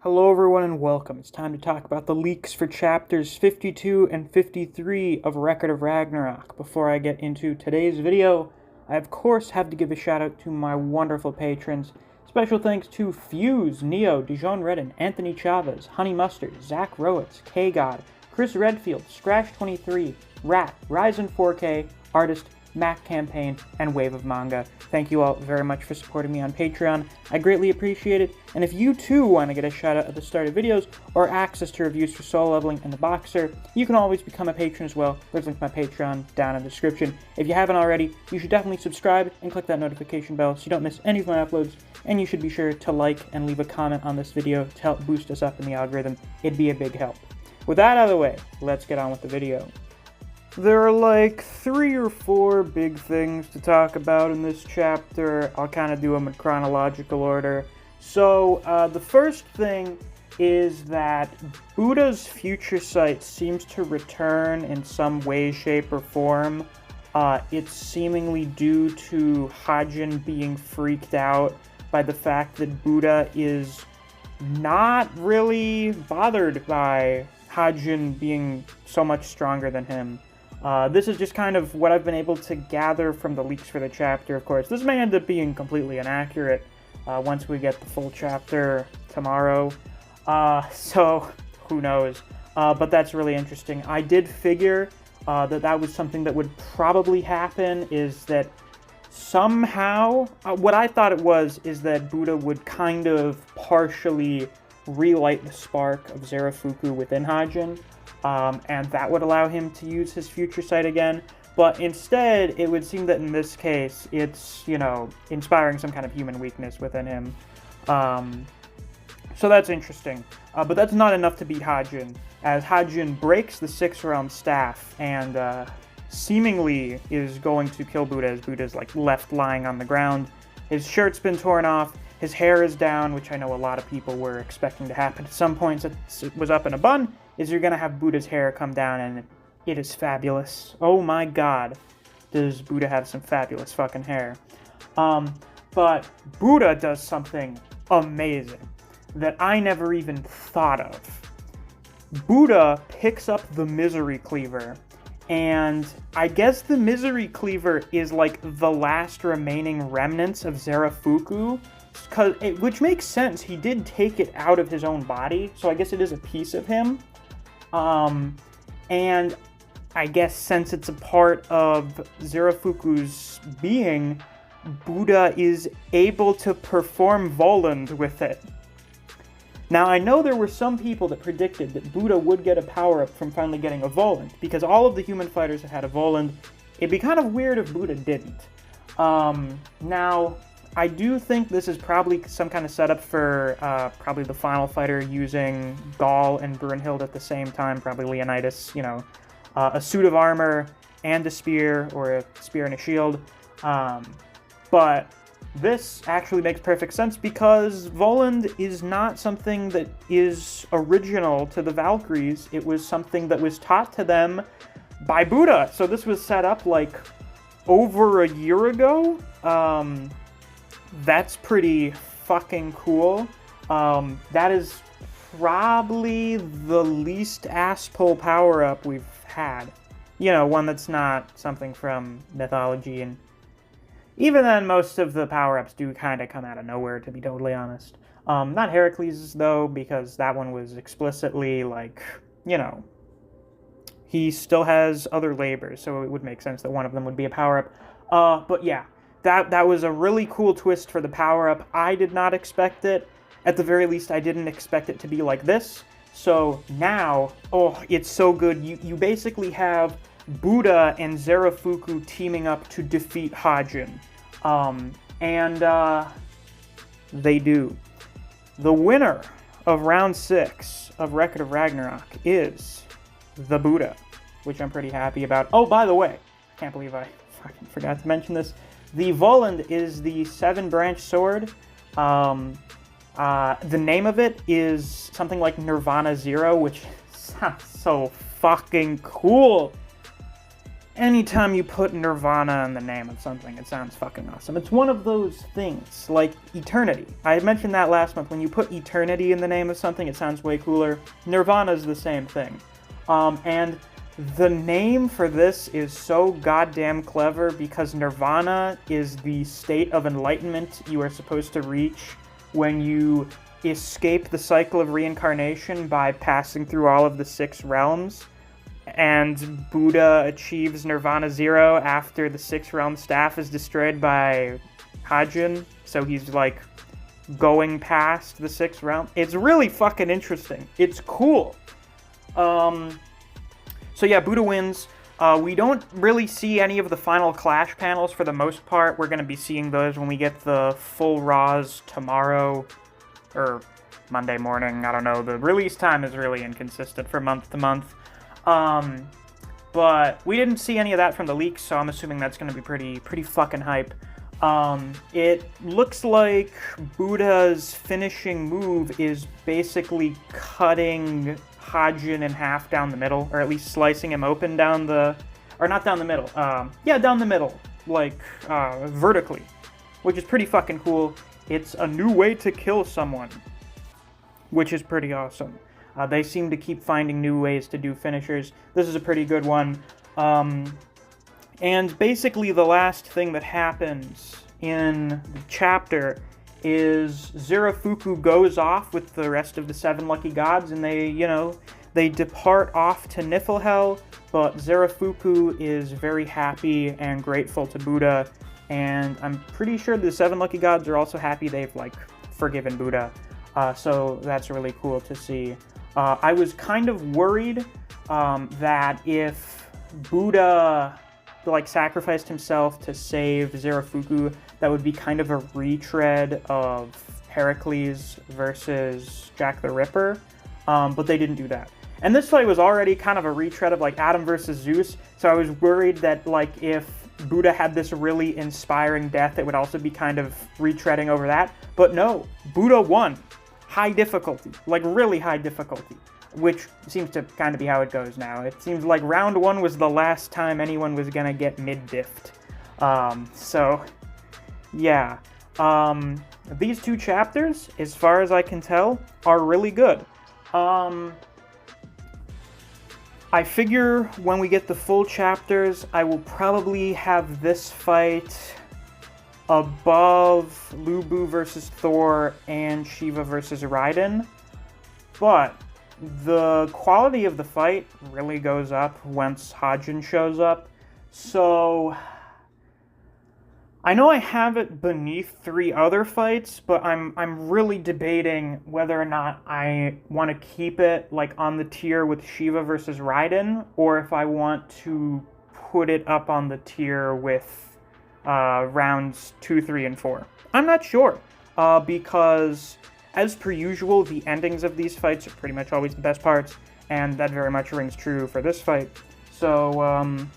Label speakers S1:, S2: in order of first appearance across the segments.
S1: Hello everyone and welcome. It's time to talk about the leaks for chapters 52 and 53 of Record of Ragnarok. Before I get into today's video, I of course have to give a shout out to my wonderful patrons. Special thanks to Fuse, Neo, Dijon Redden, Anthony Chavez, Honey Mustard, Zach Rowitz, K-God, Chris Redfield, Scratch23, Rat, Ryzen 4K, Artist, Mac Campaign, and Wave of Manga. Thank you all very much for supporting me on Patreon. I greatly appreciate it, and if you too want to get a shout out at the start of videos or access to reviews for Solo Leveling and The Boxer, you can always become a patron as well. There's a link to my Patreon down in the description. If you haven't already, you should definitely subscribe and click that notification bell so you don't miss any of my uploads, and you should be sure to like and leave a comment on this video to help boost us up in the algorithm. It'd be a big help. With that out of the way, let's get on with the video. There are like 3 or 4 big things to talk about in this chapter. I'll kind of do them in chronological order. So, the first thing is that Buddha's future sight seems to return in some way, shape, or form. It's seemingly due to Hajin being freaked out by the fact that Buddha is not really bothered by Hajin being so much stronger than him. This is just kind of what I've been able to gather from the leaks for the chapter, of course. This may end up being completely inaccurate once we get the full chapter tomorrow, so who knows. But that's really interesting. I did figure that was something that would probably happen, is that somehow, what I thought it was, is that Buddha would kind of partially relight the spark of Zarafuku within Hajin. And that would allow him to use his future sight again, but instead, it would seem that in this case, it's, inspiring some kind of human weakness within him. So that's interesting. But that's not enough to beat Hajin, as Hajin breaks the 6 realm staff and seemingly is going to kill Buddha, as Buddha's left lying on the ground. His shirt's been torn off, his hair is down, which I know a lot of people were expecting to happen at some points. It was up in a bun. Is you're going to have Buddha's hair come down, and it is fabulous. Oh my god, does Buddha have some fabulous fucking hair. But Buddha does something amazing that I never even thought of. Buddha picks up the Misery Cleaver, and I guess the Misery Cleaver is like the last remaining remnants of Zarafuku, which makes sense. He did take it out of his own body, so I guess it is a piece of him. And I guess since it's a part of Zarafuku's being, Buddha is able to perform Voland with it. Now, I know there were some people that predicted that Buddha would get a power-up from finally getting a Voland, because all of the human fighters have had a Voland. It'd be kind of weird if Buddha didn't. Now, I do think this is probably some kind of setup for probably the final fighter using Gaul and Brunhild at the same time, probably Leonidas, a suit of armor and a spear, or a spear and a shield. But this actually makes perfect sense, because Voland is not something that is original to the Valkyries. It was something that was taught to them by Buddha. So this was set up over a year ago. That's pretty fucking cool. That is probably the least ass-pull power-up we've had. One that's not something from mythology, and even then, most of the power-ups do kind of come out of nowhere, to be totally honest. Not Heracles', though, because that one was explicitly, he still has other labors, so it would make sense that one of them would be a power-up. But yeah. That was a really cool twist for the power-up. I did not expect it. At the very least, I didn't expect it to be like this. So now, it's so good. You basically have Buddha and Zarafuku teaming up to defeat Hajin. And they do. The winner of round 6 of Record of Ragnarok is the Buddha, which I'm pretty happy about. Oh, by the way, I can't believe I fucking forgot to mention this. The Voland is the 7-branch sword. The name of it is something like Nirvana Zero, which sounds so fucking cool. anytime you put Nirvana in the name of something, it sounds fucking awesome. It's one of those things, like eternity. I mentioned that last month. When you put eternity in the name of something, it sounds way cooler. Nirvana's the same thing. And the name for this is so goddamn clever because Nirvana is the state of enlightenment you are supposed to reach when you escape the cycle of reincarnation by passing through all of the 6 realms. And Buddha achieves Nirvana 0 after the 6 realm staff is destroyed by Hajin. So he's like going past the 6 realm. It's really fucking interesting. It's cool. So yeah, Buddha wins. We don't really see any of the final Clash panels for the most part. We're going to be seeing those when we get the full Raws tomorrow, or Monday morning. I don't know. The release time is really inconsistent from month to month. But we didn't see any of that from the leaks, so I'm assuming that's going to be pretty fucking hype. It looks like Buddha's finishing move is basically cutting Hajin in half down the middle, or at least slicing him open down the, or not down the middle, yeah, down the middle, like, vertically, which is pretty fucking cool. It's a new way to kill someone, which is pretty awesome. They seem to keep finding new ways to do finishers. This is a pretty good one. And basically the last thing that happens in the chapter is Zerafuku goes off with the rest of the 7 lucky gods, and they depart off to Niflhel, but Zerafuku is very happy and grateful to Buddha, and I'm pretty sure the 7 lucky gods are also happy they've, like, forgiven Buddha. So that's really cool to see. I was kind of worried that if Buddha, like, sacrificed himself to save Zerafuku, that would be kind of a retread of Heracles versus Jack the Ripper, but they didn't do that. And this fight was already kind of a retread of, like, Adam versus Zeus, so I was worried that, like, if Buddha had this really inspiring death, it would also be kind of retreading over that. But no, Buddha won. High difficulty, like really high difficulty, which seems to kind of be how it goes now. It seems like round 1 was the last time anyone was gonna get mid-diffed. So, yeah. These 2 chapters, as far as I can tell, are really good. I figure when we get the full chapters, I will probably have this fight above Lubu versus Thor and Shiva versus Raiden, but the quality of the fight really goes up once Hajin shows up. So I know I have it beneath 3 other fights, but I'm really debating whether or not I want to keep it like on the tier with Shiva versus Raiden, or if I want to put it up on the tier with rounds 2, 3, and 4. I'm not sure, because as per usual, the endings of these fights are pretty much always the best parts, and that very much rings true for this fight. So,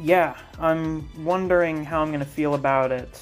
S1: yeah, I'm wondering how I'm going to feel about it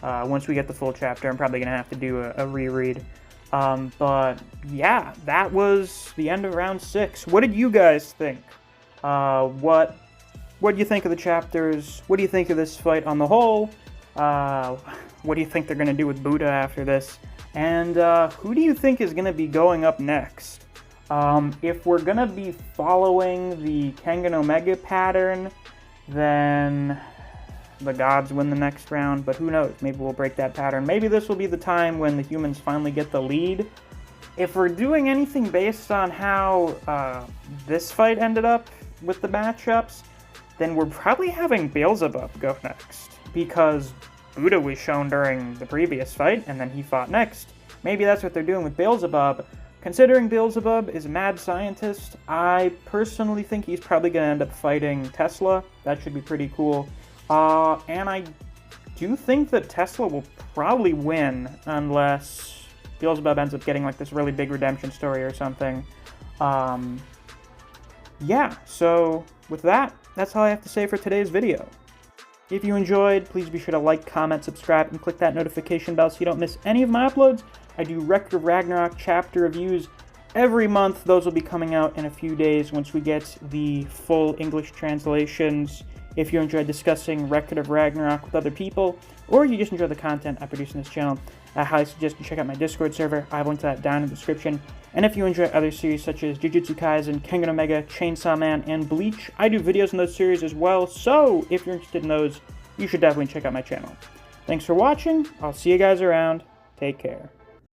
S1: once we get the full chapter. I'm probably going to have to do a reread. But yeah, that was the end of round 6. What did you guys think? What do you think of the chapters? What do you think of this fight on the whole? What do you think they're going to do with Buddha after this? And who do you think is going to be going up next? If we're going to be following the Kengan Omega pattern, then the gods win the next round, but who knows? Maybe we'll break that pattern. Maybe this will be the time when the humans finally get the lead. If we're doing anything based on how this fight ended up with the matchups, then we're probably having Beelzebub go next, because Buddha was shown during the previous fight, and then he fought next. Maybe that's what they're doing with Beelzebub. Considering Beelzebub is a mad scientist, I personally think he's probably going to end up fighting Tesla. That should be pretty cool. And I do think that Tesla will probably win, unless Beelzebub ends up getting like this really big redemption story or something. Yeah, so with that, that's all I have to say for today's video. If you enjoyed, please be sure to like, comment, subscribe, and click that notification bell so you don't miss any of my uploads. I do Record of Ragnarok chapter reviews every month. Those will be coming out in a few days once we get the full English translations. If you enjoy discussing Record of Ragnarok with other people, or you just enjoy the content I produce in this channel, I highly suggest you check out my Discord server. I have a link to that down in the description. And if you enjoy other series such as Jujutsu Kaisen, Kengan Omega, Chainsaw Man, and Bleach, I do videos in those series as well, so if you're interested in those, you should definitely check out my channel. Thanks for watching. I'll see you guys around. Take care.